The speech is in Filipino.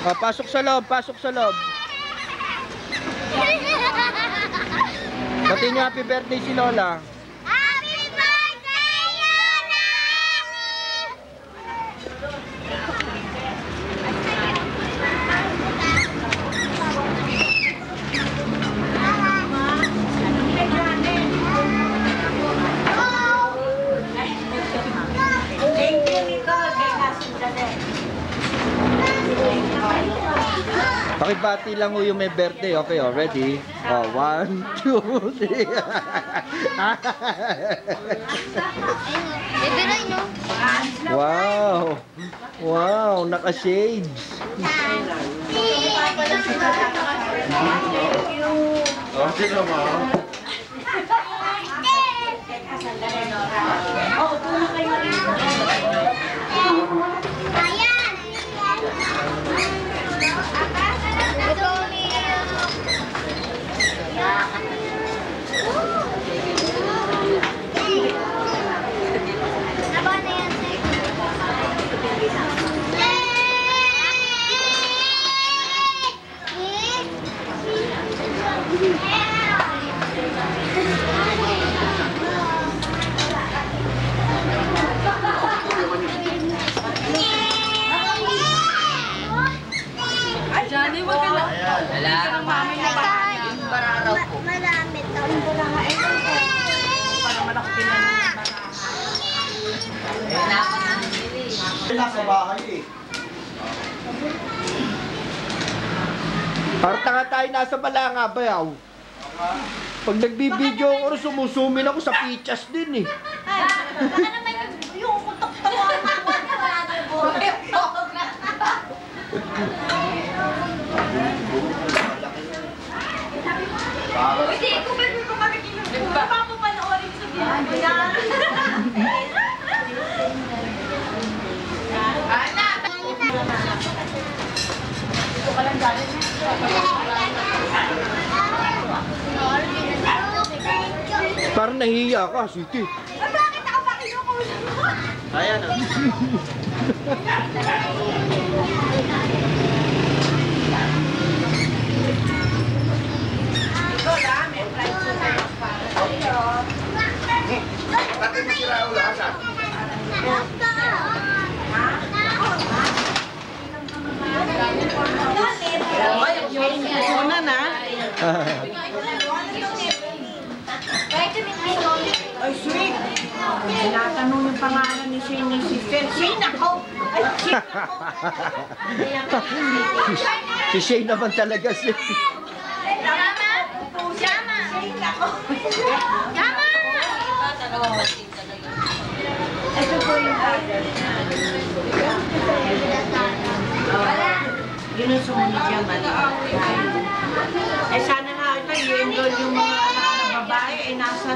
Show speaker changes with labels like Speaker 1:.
Speaker 1: Oh, pasok sa loob, pasok sa loob. Pati niyo happy birthday si Lola.
Speaker 2: Happy birthday, Lola!
Speaker 3: Thank you, Nicole. Kay Kasinda din.
Speaker 1: Pakibati lang ho yung may birthday. Okay, oh, ready? Oh, 1, 2, 3.
Speaker 2: Bibiray, no?
Speaker 1: Wow! Wow, naka-shades. Oh, sino mo?
Speaker 3: Oh, upo na kayo rito.
Speaker 2: Ayan! Ito ni... Naba na yan, sir.
Speaker 3: Johnny, wag ka na. Wala. Ang mami na ba? Yung bararaw ko.
Speaker 2: Marami to.
Speaker 3: Para malaki na ng
Speaker 1: Nasa bahay eh. Parang tanga tayo nasa balanga ba yaw? Pag nagbibideo ako, sumusumin ako sa pichas din eh.
Speaker 2: Baka naman yung kutok-tawa
Speaker 3: Hindi, kung pwede ko marikin yung buhay, baka mo panoorin sa video. Ito ka lang dali.
Speaker 1: Parang nahihiya ka, Sweetie.
Speaker 2: Bakit ako pakinukulo?
Speaker 1: Ayan o.
Speaker 3: Ito lang, may flight sugar para sa'yo.
Speaker 1: Bakit mo sila ulasan?
Speaker 3: Una na. Ay, sweet. Tinatanong yung pangalan ni Shane ni Sister. Shane ako! Ay, Shane ako!
Speaker 1: Si Shay naman talaga si...
Speaker 2: Yama! Yama! Yama!
Speaker 3: Ito po yung brother niya. Yun ang sumunod niya, maliit. Eh, sana nga ito, i-enroll yung mga anak na babae, eh, nasa